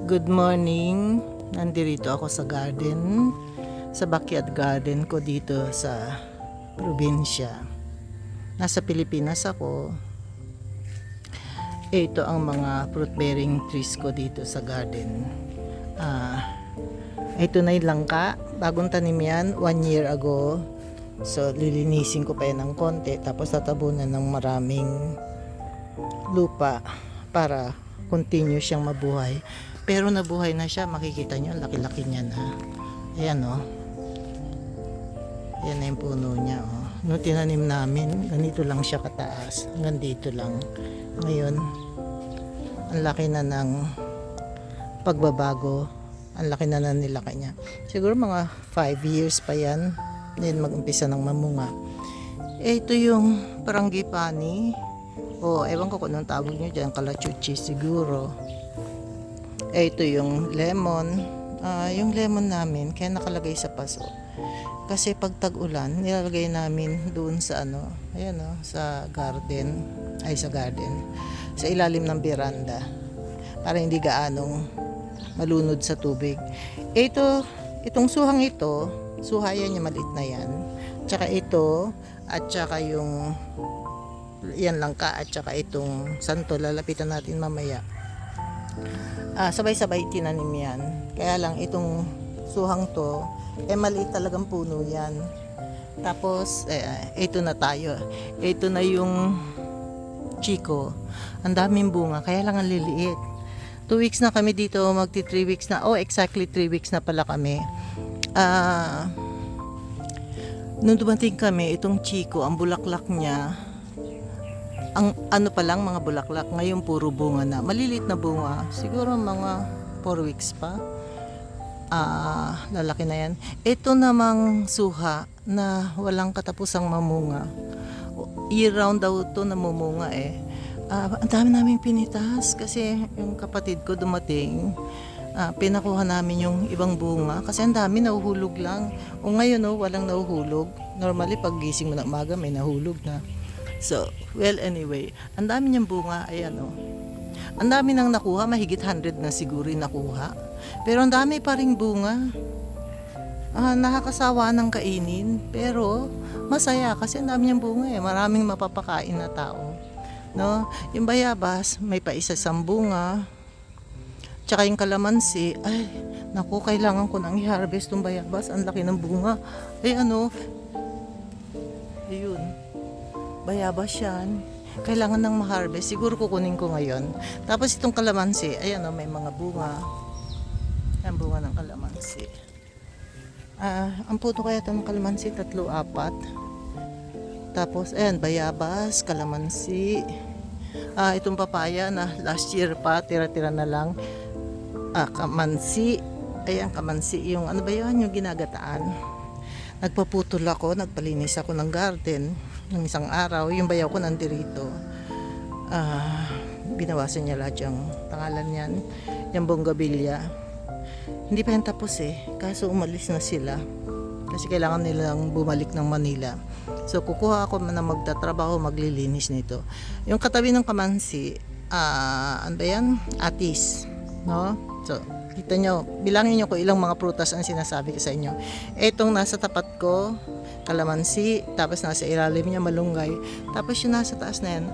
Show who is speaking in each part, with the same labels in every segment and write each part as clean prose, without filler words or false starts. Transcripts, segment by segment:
Speaker 1: Good morning. Nandito ako sa garden, sa backyard garden ko dito sa probinsya. Nasa Pilipinas ako. Ito ang mga fruit bearing trees ko dito sa garden. Ito na yung langka. Bagong tanim yan, 1 year ago. So lilinisin ko pa yan ng konti, tapos tatabunan ng maraming lupa para continue siyang mabuhay. Pero nabuhay na siya, makikita nyo, laki-laki niya na. Ayan o. Ayan na yung puno niya o. Nung tinanim namin, ganito lang siya kataas. Hanggang dito lang. Ngayon, ang laki na ng pagbabago. Ang laki na nilaki niya. Siguro mga 5 years pa yan. Then mag-umpisa ng mamunga. Ito yung parangipani. O ewan ko kung anong tawag nyo dyan. Kalachuchi siguro. Ito yung lemon. Yung lemon namin, kaya nakalagay sa paso. Kasi pag tag-ulan, nilalagay namin doon sa ayan sa garden. Sa ilalim ng beranda. Para hindi gaanong malunod sa tubig. Itong suhang ito, suhayan niya maliit na yan. Tsaka ito, at tsaka yung yan langka, at tsaka itong santo, lalapitan natin mamaya. Sabay-sabay tinanim yan. Kaya lang itong suhang to, maliit talagang puno yan. Tapos, ito na tayo. Ito na yung chiko. Ang daming bunga, kaya lang ang liliit. 2 weeks na kami dito, magti 3 weeks na. Exactly 3 weeks na pala kami. Nung dumating kami, itong chiko, ang bulaklak niya, ang pa lang mga bulaklak, ngayon puro bunga na. Maliliit na bunga, siguro mga 4 weeks pa. Lalaki na yan. Ito namang suha na walang katapusang mamunga. Year round daw ito namumunga eh. Ang dami namin pinitas kasi yung kapatid ko dumating. Pinakuha namin yung ibang bunga kasi ang dami nahuhulog lang. O ngayon walang nahuhulog. Normally pag gising mo na umaga may nahulog na. So, well anyway, ang dami niyang bunga, ayan Ang dami nang nakuha, mahigit 100 na siguro yung nakuha. Pero ang dami pa ring bunga. Nakakasawa ng kainin, pero masaya kasi ang dami niyang bunga eh. Maraming mapapakain na tao. No? Yung bayabas, may paisa-isang bunga. Tsaka yung kalamansi, ay, naku, kailangan ko nang i-harvest yung bayabas. Ang laki ng bunga. Ayun. Bayabas yan. Kailangan nang ma-harvest. Siguro kukunin ko ngayon. Tapos itong kalamansi, ayan may mga bunga. Ang bunga ng kalamansi. Ang puto kaya itong kalamansi, 3-4. Tapos, ayan, bayabas, kalamansi. Itong papaya na last year pa, tira-tira na lang. Kamansi. Ayan, kamansi. Yung ano ba yun? Yung ginagataan. Nagpaputol ako, nagpalinis ako ng garden ng isang araw. Yung bayaw ko nandirito. Binawasan niya lahat yung pangalan niyan. Yung bonggabilya. Hindi pa yan tapos eh. Kaso umalis na sila. Kasi kailangan nilang bumalik ng Manila. So kukuha ako na magtatrabaho, maglilinis nito. Yung katabi ng kamansi, ano ba yan? Atis. No? So, kita nyo, bilangin nyo ko ilang mga prutas ang sinasabi ko sa inyo. Etong nasa tapat ko, kalamansi, tapos nasa ilalim niya malunggay. Tapos yung nasa taas na yan,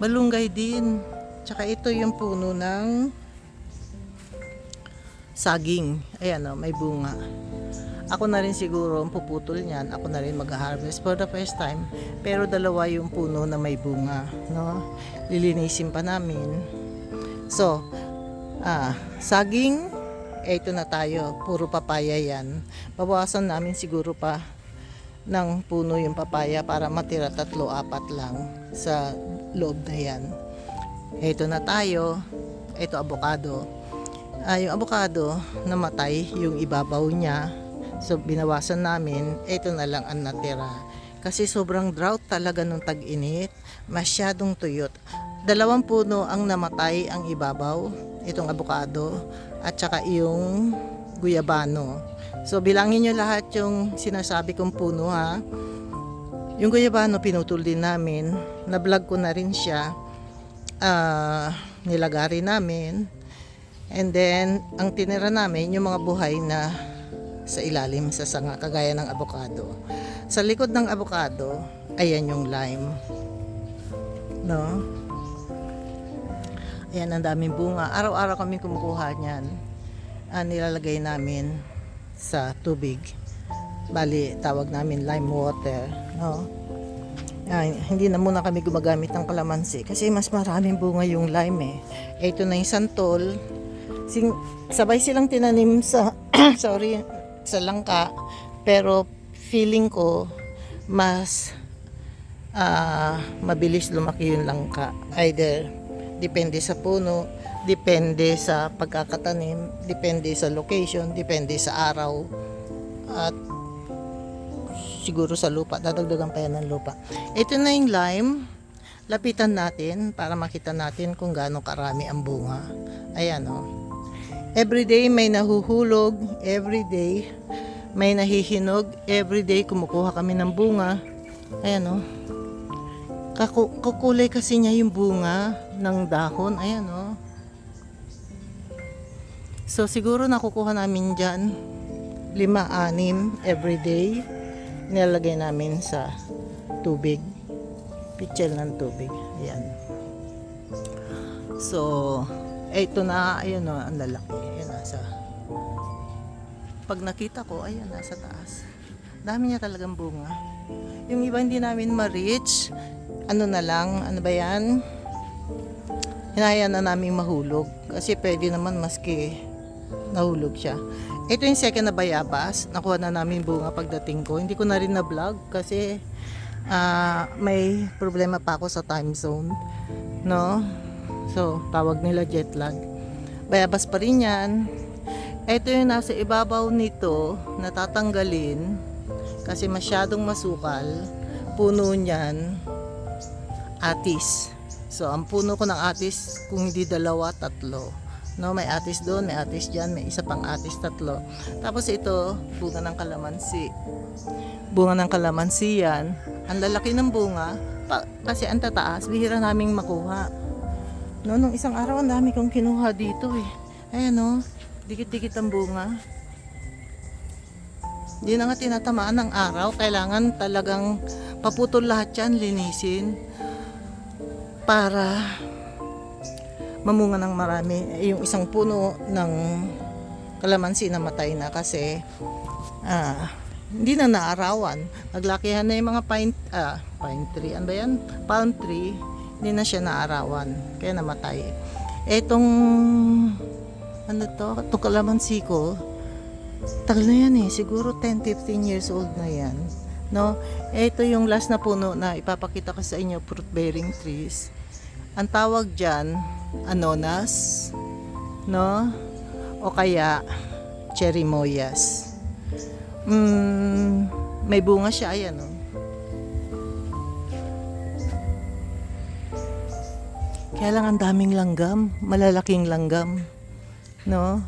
Speaker 1: malunggay din. Tsaka ito yung puno ng saging. Ayan may bunga. Ako na rin siguro ang puputol niyan. Ako na rin mag-harvest for the first time. Pero dalawa yung puno na may bunga. No? Lilinisin pa namin. So, saging, ito na tayo. Puro papaya yan. Babawasan namin siguro pa ng puno yung papaya para matira 3-4 lang sa loob na yan. Ito na tayo. Ito avocado. Yung avocado namatay yung ibabaw niya. So binawasan namin. Ito na lang ang natira. Kasi sobrang drought talaga nung tag-init. Masyadong tuyot. 2 puno ang namatay ang ibabaw. Itong avocado. At saka yung guyabano. So bilangin nyo lahat yung sinasabi kong puno ha. Yung guyabano, pinutol din namin. Na-vlog ko na rin siya. Nilagari namin. And then, ang tinira namin, yung mga buhay na sa ilalim sa sanga, kagaya ng avocado. Sa likod ng avocado, ayan yung lime. No? Ayan, ang daming bunga. Araw-araw kami kumukuha niyan. Nilalagay namin sa tubig. Bali, tawag namin lime water. No? Hindi na muna kami gumagamit ng kalamansi kasi mas maraming bunga yung lime eh. Ito na yung santol. Sabay silang tinanim sa sa langka, pero feeling ko mas mabilis lumaki yung langka. Either depende sa puno, depende sa pagkakatanim, depende sa location, depende sa araw, at siguro sa lupa. Dadagdagan pa yan ng lupa. Ito na yung lime. Lapitan natin para makita natin kung gaano karami ang bunga. Ayan o. Everyday may nahuhulog, everyday may nahihinog, everyday kumukuha kami ng bunga. Ayan o. Kukulay kasi niya yung bunga ng dahon. Ayan o. So siguro nakukuha namin dyan 5-6 everyday. Nilalagay namin sa tubig. Pitchel ng tubig. Ayan. So, ito na, ayan o, ang lalaki. Ayan, nasa. Pag nakita ko, ayan, nasa taas. Dami niya talagang bunga. Yung iba hindi namin ma-reach. Ano na lang, ano ba yan? Hinahayaan na namin mahulog. Kasi pwede naman maski nahulog siya. Ito yung second na bayabas. Nakuha na namin bunga pagdating ko. Hindi ko na rin na-vlog kasi may problema pa ako sa time zone. No? So, tawag nila jet lag. Bayabas pa rin yan. Ito yung nasa ibabaw nito, natatanggalin kasi masyadong masukal. Puno niyan, atis. So, ang puno ko ng atis, kung hindi 2, 3. No, may atis doon, may atis dyan, may isa pang atis, 3. Tapos ito, bunga ng kalamansi. Bunga ng kalamansi yan. Ang lalaki ng bunga, kasi ang tataas, bihira naming makuha. No, nung isang araw, ang dami kong kinuha dito eh. Ayan no, dikit-dikit ang bunga. Hindi na nga tinatamaan ng araw, kailangan talagang paputol lahat yan, linisin. Para mamunga ng marami. Yung isang puno ng kalamansi namatay na kasi hindi na naarawan. Naglakihan na yung mga pine tree. Ano ba yan? Palm tree. Hindi na siya naarawan. Kaya namatay. Etong itong kalamansi ko, tagal na yan eh. Siguro 10-15 years old na yan. No? Ito yung last na puno na ipapakita ko sa inyo, fruit bearing trees. Ang tawag dyan, anonas, no? O kaya cherimoyas. May bunga siya, ayan, no? Kaya lang ang daming langgam, malalaking langgam, no?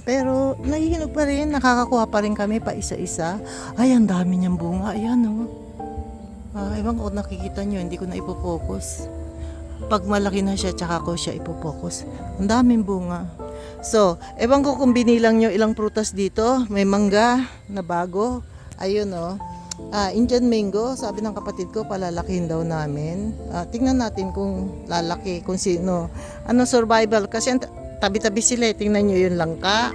Speaker 1: Pero nahihinog pa rin, nakakakuha pa rin kami pa isa-isa. Ay, ang dami niyang bunga, ayan, no? Ewan ko kung nakikita nyo, hindi ko na ipopokus. Pag malaki na siya, tsaka ko siya ipopokus. Ang daming bunga. So, ewan ko kung binilang nyo ilang prutas dito. May mangga na bago. Ayun o. Indian mango, sabi ng kapatid ko, palalakihin daw namin. Tingnan natin kung lalaki, kung sino. Ano survival? Kasi tabi-tabi sila. Tingnan nyo yung langka,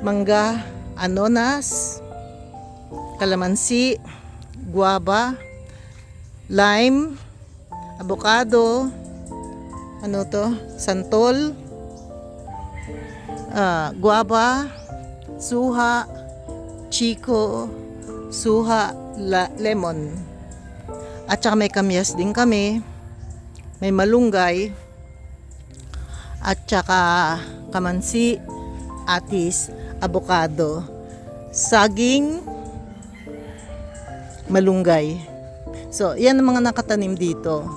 Speaker 1: mangga, anonas, kalamansi, guava, lime, avocado, santol, guava, suha, chico, suha, lemon. At saka may kamyas din kami, may malunggay, at saka kamansi, atis, avocado, saging, malunggay. So, yan ang mga nakatanim dito.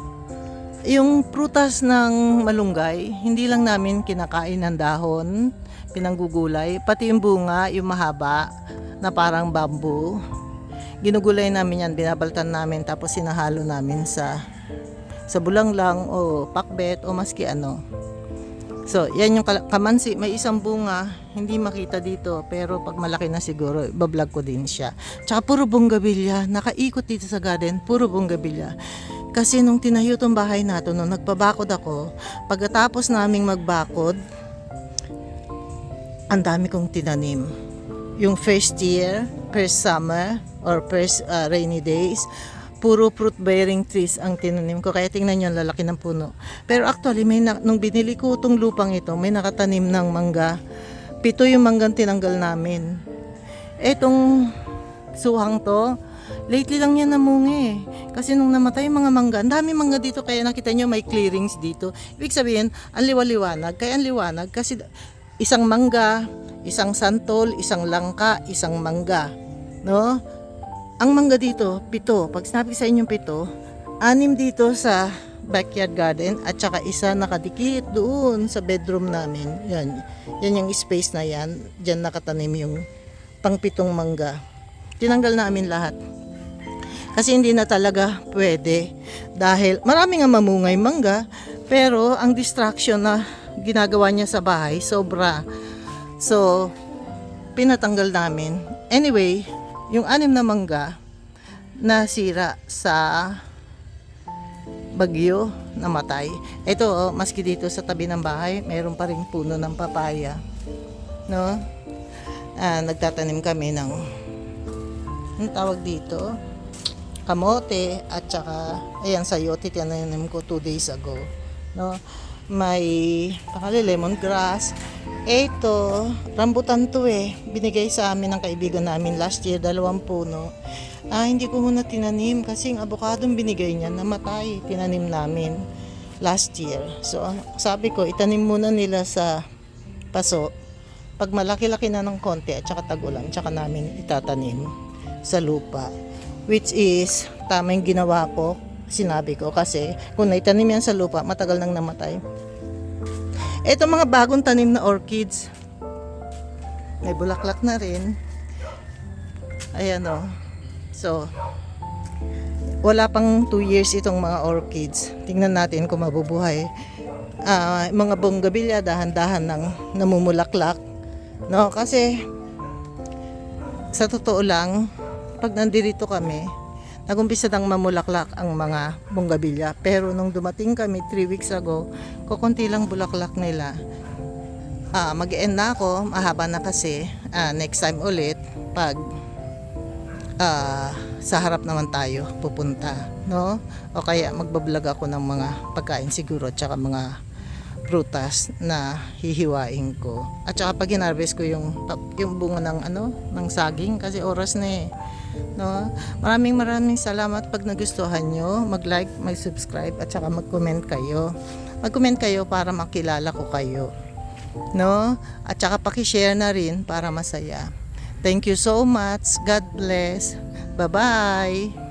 Speaker 1: Yung prutas ng malunggay, hindi lang namin kinakain ng dahon, pinanggugulay, pati yung bunga, yung mahaba na parang bamboo. Ginugulay namin yan, binabaltan namin, tapos sinahalo namin sa bulanglang o pakbet o maski ano. So, yan yung kamansi. May isang bunga, hindi makita dito, pero pag malaki na siguro, bablog ko din siya. Tsaka puro bonggabilya, nakaikot dito sa garden, puro bonggabilya. Kasi nung tinayo tong bahay nato, nung nagpabakod ako, pagkatapos naming magbakod, ang dami kong tinanim. Yung first year, first summer, or first rainy days, puro fruit bearing trees ang tinanim ko. Kaya tingnan nyo, ang lalaki ng puno. Pero actually, nung binili ko itong lupang ito, may nakatanim ng mangga. 7 yung manggang tinanggal namin. Etong suhang to, lately lang yan namungi. Kasi nung namatay yung mga mangga, ang dami mangga dito. Kaya nakita nyo may clearings dito. Ibig sabihin, ang liwaliwanag. Kaya ang liwanag kasi isang mangga, isang santol, isang langka, isang mangga. No? Ang mangga dito, 7. Pag sinabi sa inyong 7, 6 dito sa backyard garden at saka isa nakadikit doon sa bedroom namin. Yan yung space na yan. Diyan nakatanim yung pang-7 mangga. Tinanggal namin lahat. Kasi hindi na talaga pwede. Dahil marami nga mamungay mangga, pero ang distraction na ginagawa niya sa bahay, sobra. So, pinatanggal namin. Anyway, yung 6 na mangga nasira sa bagyo, namatay. Ito, maski dito sa tabi ng bahay, mayroon pa ring puno ng papaya. No? Nagtatanim kami ng ang tawag dito, kamote at saka ayan sayote, tinanim ko 2 days ago. No? May lemongrass. Ito, rambutan to binigay sa amin ng kaibigan namin last year, 2 puno. Hindi ko muna tinanim kasi ang avocado binigay niya namatay, tinanim namin last year. So sabi ko, itanim muna nila sa paso. Pag malaki-laki na ng konti at saka tag-ulan, tsaka namin itatanim sa lupa. Which is, tama yung ginawa ko, sinabi ko, kasi kung naitanim yan sa lupa, matagal nang namatay. Ito mga bagong tanim na orchids. May bulaklak na rin. Ayan o. So, wala pang 2 years itong mga orchids. Tingnan natin kung mabubuhay. Mga bonggabilya, dahan-dahan nang namumulaklak. No? Kasi, sa totoo lang, pag nandito kami, nagumpisa nang mamulaklak ang mga bonggabilya. Pero nung dumating kami 3 weeks ago, kukunti lang bulaklak nila. Mag-end na ako, mahaba na kasi. Next time ulit, pag sa harap naman tayo pupunta, no? O kaya magbablog ako ng mga pagkain siguro, tsaka mga prutas na hihiwain ko. At saka pag hinarvest ko yung bunga ng ng saging, kasi oras na no? Maraming salamat pag nagustuhan nyo. Mag-like, mag-subscribe at saka mag-comment kayo. Mag-comment kayo para makilala ko kayo, no? At saka paki-share na rin para masaya. Thank you so much. God bless. Bye-bye.